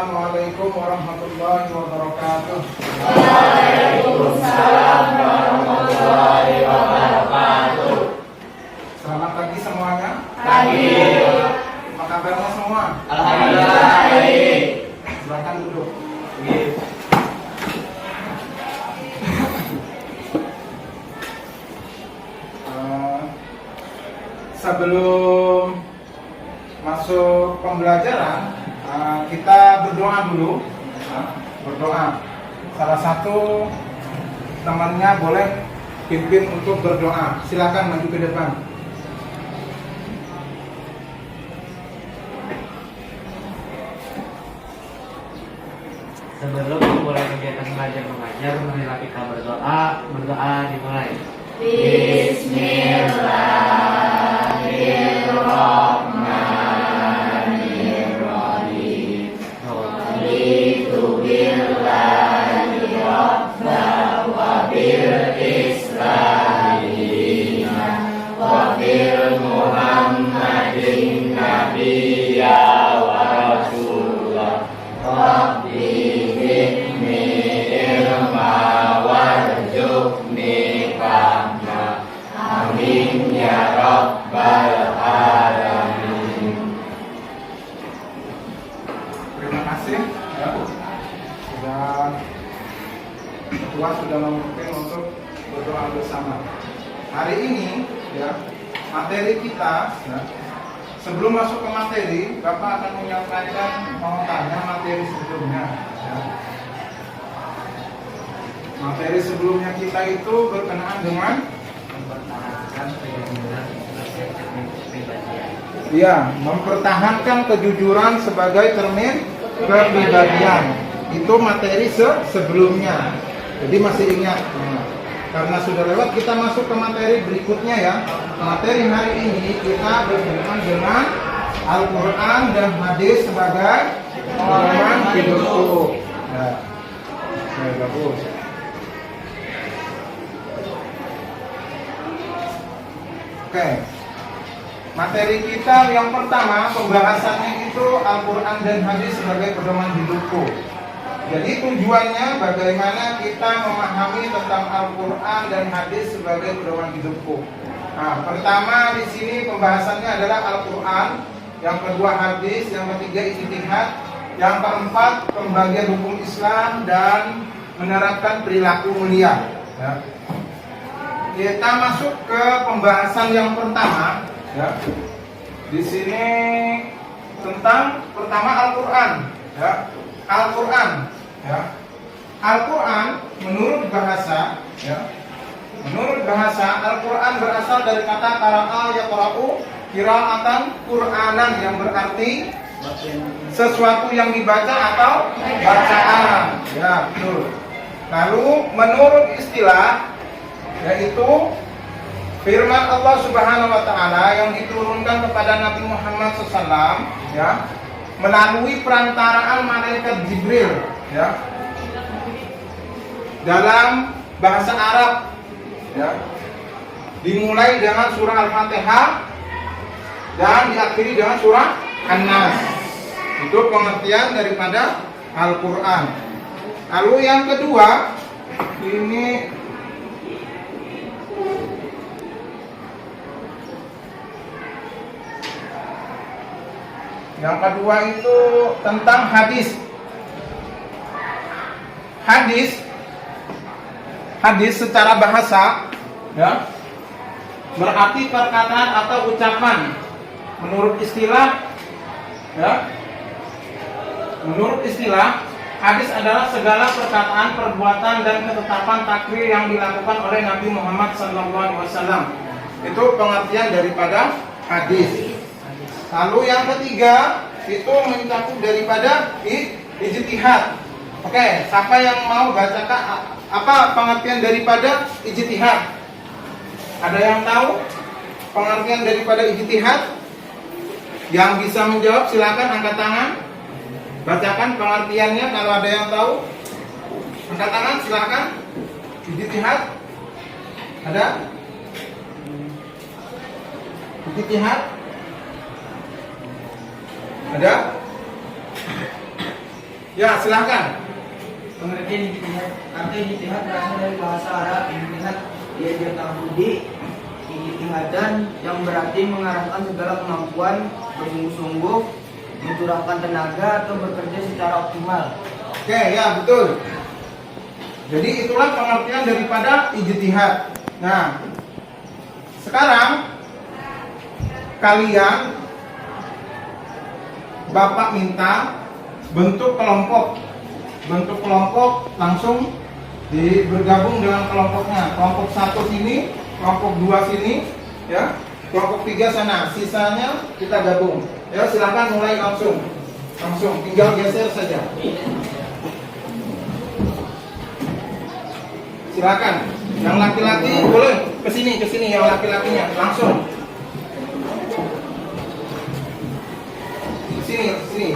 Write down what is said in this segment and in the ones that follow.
Assalamualaikum warahmatullahi wabarakatuh. Waalaikumsalam warahmatullahi wabarakatuh. Selamat pagi semuanya. Pagi. Apa kabarnya semua? Alhamdulillah baik. Silakan duduk. Sebelum masuk pembelajaran, kita berdoa dulu. Berdoa. Salah satu temannya boleh pimpin untuk berdoa. Silakan maju ke depan. Sebelum memulai kegiatan belajar mengajar, marilah kita berdoa. Berdoa dimulai. Bismillahirrahmanirrahim. Raditu billahi rabban wa bil islami dinan wa bil muhammadin nabiyya wa rasulah. Rabbi zidni ilma warzuqni fahma. Amin ya rabbal alamin. Terima kasih ya. Ketua sudah memimpin untuk berdoa bersama. Hari ini ya, materi kita ya, sebelum masuk ke materi, Bapak akan menyampaikan mau tanya materi sebelumnya ya. Materi sebelumnya kita itu berkenaan dengan Mempertahankan kejujuran sebagai cermin kepribadian. ya, mempertahankan kejujuran sebagai cermin kepribadian. Itu materi sebelumnya. Jadi masih ingat. Karena sudah lewat, kita masuk ke materi berikutnya ya. Materi hari ini kita berkenaan dengan Al-Quran dan hadis sebagai pedoman hidupku. Ya. Oke, bagus. Oke. Materi kita yang pertama, pembahasannya itu Al-Quran dan hadis sebagai pedoman hidupku. Jadi tujuannya bagaimana kita memahami tentang Al-Quran dan hadis sebagai pedoman hidupku. Nah, pertama di sini pembahasannya adalah Al-Quran, yang kedua hadis, yang ketiga ijtihad, yang keempat pembagian hukum Islam dan menerapkan perilaku mulia. Ya. Kita masuk ke pembahasan yang pertama. Ya. Di sini tentang pertama Al-Quran. Ya. Al-Quran, ya. Al-Quran menurut bahasa, ya. Menurut bahasa, Al-Quran berasal dari kata qara'a yaqra'u qira'atan Qur'anan, yang berarti sesuatu yang dibaca atau bacaan. Ya, betul. Lalu menurut istilah, yaitu firman Allah Subhanahu wa taala yang diturunkan kepada Nabi Muhammad SAW, ya, melalui perantaraan malaikat Jibril, ya, dalam bahasa Arab, ya, dimulai dengan surah Al-Fatihah dan diakhiri dengan surah An-Nas. Itu pengertian daripada Al-Quran. Lalu yang kedua, ini yang kedua itu tentang hadis. Hadis secara bahasa, ya, berarti perkataan atau ucapan. Menurut istilah, ya, menurut istilah, hadis adalah segala perkataan, perbuatan dan ketetapan takrir yang dilakukan oleh Nabi Muhammad SAW. Itu pengertian daripada hadis. Lalu yang ketiga itu mencakup daripada ijtihad. Oke, siapa yang mau bacakan apa pengertian daripada ijtihad? Ada yang tahu pengertian daripada ijtihad? Yang bisa menjawab silakan angkat tangan. Bacakan pengertiannya kalau ada yang tahu. Angkat tangan silakan. Ijtihad? Ada? Ijtihad? Ada? Ya, silahkan. Pengertian ijtihad. Arti ijtihad berasal dari bahasa Arab. Ijtihad yaitu ta'budi, ijtihadan yang berarti mengarahkan segala kemampuan, bersungguh-sungguh, mencurahkan tenaga atau bekerja secara optimal. Oke, ya betul. Jadi itulah pengertian daripada ijtihad. Nah, sekarang kalian Bapak minta bentuk kelompok. Bentuk kelompok langsung bergabung dengan kelompoknya. Kelompok 1 sini, kelompok 2 sini, ya. Kelompok 3 sana. Sisanya kita gabung. Ya, silakan mulai langsung. Langsung tinggal geser saja. Silakan. Yang laki-laki boleh ke sini yang laki-lakinya langsung. Ke sini.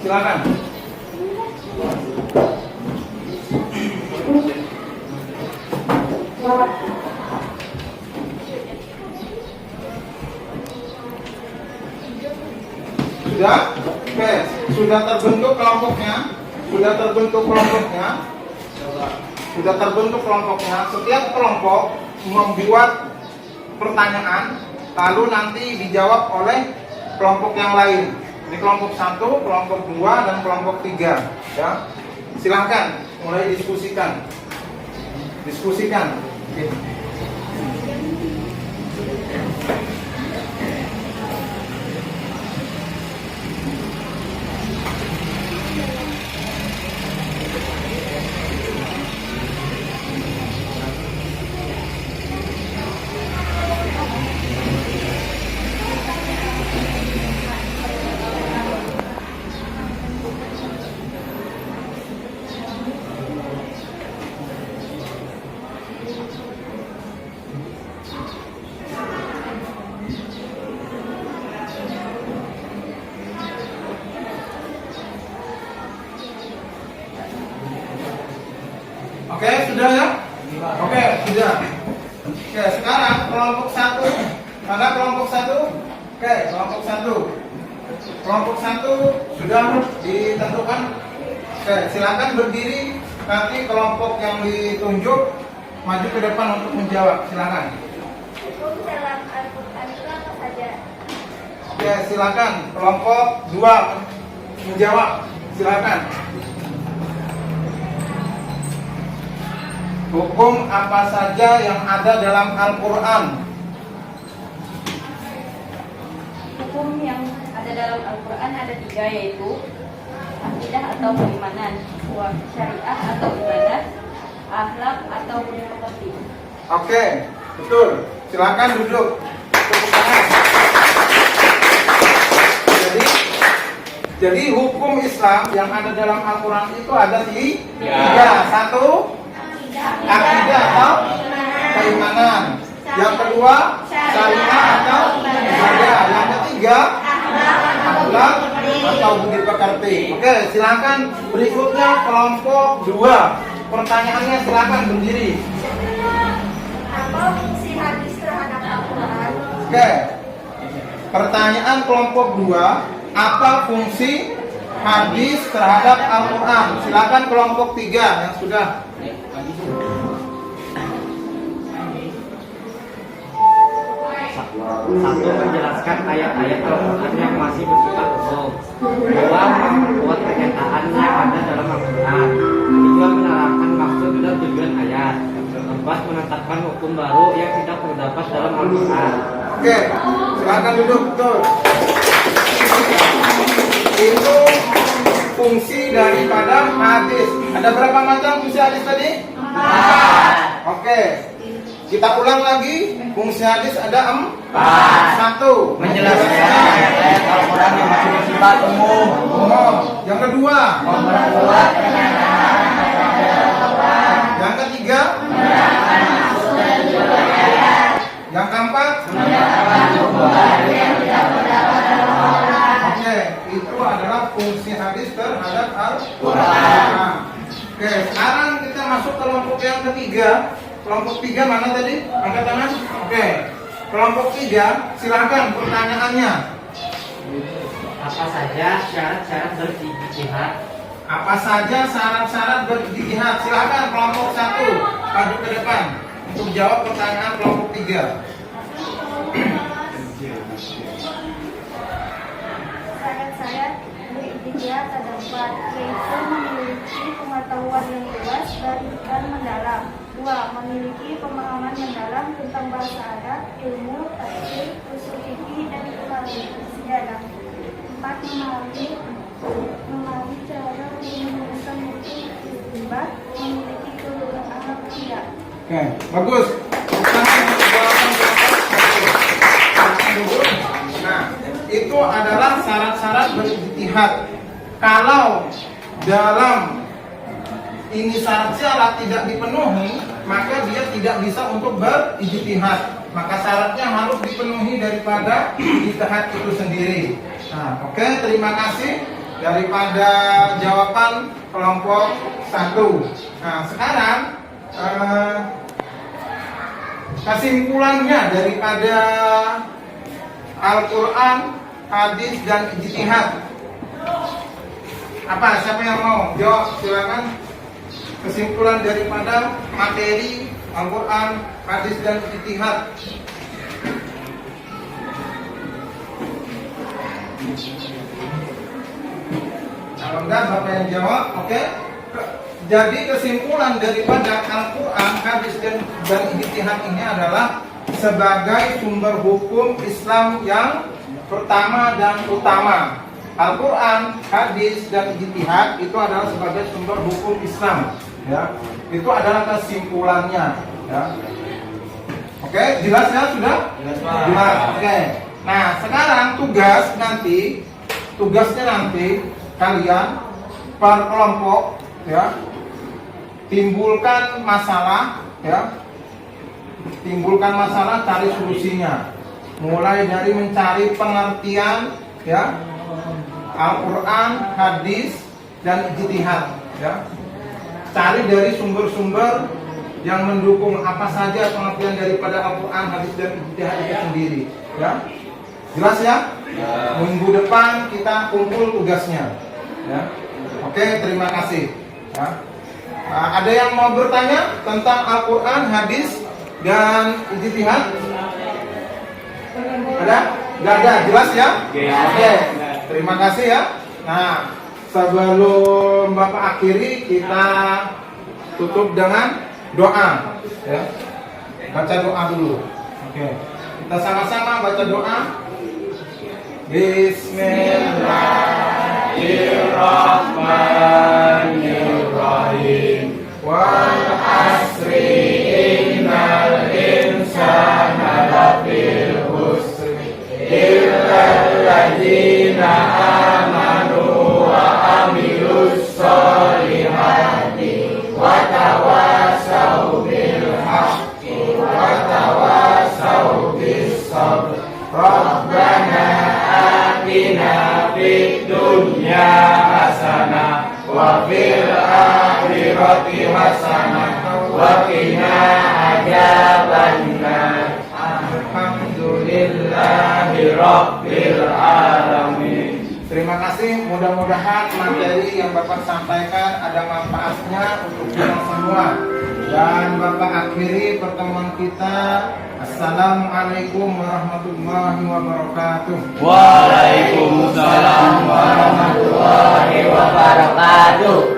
Silakan. Sudah? Oke, sudah terbentuk kelompoknya. Setiap kelompok membuat pertanyaan, lalu nanti dijawab oleh kelompok yang lain. Ini kelompok 1, kelompok 2, dan kelompok 3. Ya, silahkan mulai diskusikan. Oke. Oke, sudah ya? Oke, sudah. Oke, sekarang kelompok 1. Mana kelompok 1? Oke, kelompok 1. Kelompok 1 sudah ditentukan. Oke, silakan berdiri. Nanti kelompok yang ditunjuk maju ke depan untuk menjawab. Silakan. Hukum dalam Al-Quran itu apa saja? Oke, silakan. Kelompok 2 menjawab. Silakan. Hukum apa saja yang ada dalam Al-Quran? Hukum yang ada dalam Al-Quran ada 3, yaitu akidah atau keimanan, syariah atau ibadah, akhlak atau budi pekerti. Oke, betul. Silakan duduk. Tepuk tangan. Jadi hukum Islam yang ada dalam Al-Quran itu ada 3. 1, akidah atau keimanan. Yang kedua, syariah atau ibadah. Yang ketiga, akhlak atau budi pekerti. Oke, silakan berikutnya kelompok 2. Pertanyaannya silakan berdiri. Apa fungsi hadis terhadap Al-Quran? Oke. Pertanyaan kelompok 2, apa fungsi hadis terhadap Al-Quran? Silakan kelompok 3 yang sudah. Satu, menjelaskan ayat-ayat Al-Quran yang masih bersifat umum. 2, memperkuat pernyataan yang ada dalam Al-Quran. 3, menerangkan maksud dan tujuan ayat. 4, menetapkan hukum baru yang tidak terdapat dalam Al-Quran. Oke, silakan duduk. Betul. Itu fungsi daripada hadis. Ada berapa macam fungsi hadis tadi? 4. Oke. Kita ulang lagi. Fungsi hadis ada 4. 1, Menjelaskan ayat-ayat Al-Quran yang masih bersifat umum. Yang kedua, Memperkuat yang ketiga, yang keempat. Oke, itu adalah fungsi hadis terhadap Al-Quran. Oke, sekarang kita masuk ke kelompok yang ketiga. Kelompok 3 mana tadi? Angkat tangan. Oke. kelompok 3, silakan pertanyaannya. Apa saja syarat-syarat berijtihad? Apa saja syarat-syarat berijtihad? Silakan kelompok 1 maju ke depan untuk jawab pertanyaan kelompok 3. Syarat-syarat berijtihad terdapat, yaitu memiliki pengetahuan yang luas dan mendalam. 2. Memiliki pemahaman mendalam tentang bahasa Arab, ilmu, tafsir, usul fikih dan sejarah. 4. Memahami cara menggunakan buku istinbat, memiliki keluaran akal tidak. Oke, bagus. Tangan untuk jawaban dulu. Nah, itu adalah syarat-syarat berijtihad. Kalau dalam ini syarat tidak dipenuhi, maka dia tidak bisa untuk berijtihad. Maka syaratnya harus dipenuhi daripada ijtihad itu sendiri. Nah, oke, terima kasih daripada jawaban kelompok 1. Nah, sekarang kesimpulannya daripada Al-Quran, hadis, dan ijtihad. Apa? Siapa yang mau jawab? Silakan. Kesimpulan daripada materi Al-Quran, hadis, dan ijtihad. Kalau enggak, Bapak yang jawab. Oke. Jadi kesimpulan daripada Al-Quran, hadis, dan ijtihad ini adalah sebagai sumber hukum Islam yang pertama dan utama. Al-Quran, hadis, dan ijtihad itu adalah sebagai sumber hukum Islam. Ya, itu adalah kesimpulannya. Ya. Oke, jelas ya sudah? Jelas. Oke. Nah, sekarang tugasnya nanti kalian per kelompok, ya, timbulkan masalah, ya, cari solusinya. Mulai dari mencari pengertian, ya, Al-Quran, hadis, dan ijtihad, ya. Cari dari sumber-sumber yang mendukung apa saja pengertian daripada Al-Quran, hadis, dan ijtihad itu sendiri, ya. Jelas ya? Minggu depan kita kumpul tugasnya, ya. Oke, terima kasih, ya. Nah, ada yang mau bertanya tentang Al-Quran, hadis, dan ijtihad? Ada? Gak ada, jelas ya? Oke, terima kasih ya. Nah, sebelum Bapak akhiri, kita tutup dengan doa, ya. Baca doa dulu. Oke, kita sama-sama baca doa. Bismillahirrahmanirrahim. Wal asri innal insana lafil khusr illal ladzina amanu wa amilus solihati wa tawassaw bil haqqi wa tawassaw bis sabr. Rabbana atina fid dunya hasanah wa fil akhirati hasanah wa qina adzabannar. Alhamdulillahi rabbil alamin. Terima kasih, mudah-mudahan materi yang Bapak sampaikan ada manfaatnya untuk kita semua. Dan Bapak akhiri pertemuan kita. Assalamualaikum warahmatullahi wabarakatuh. Waalaikumsalam warahmatullahi wabarakatuh.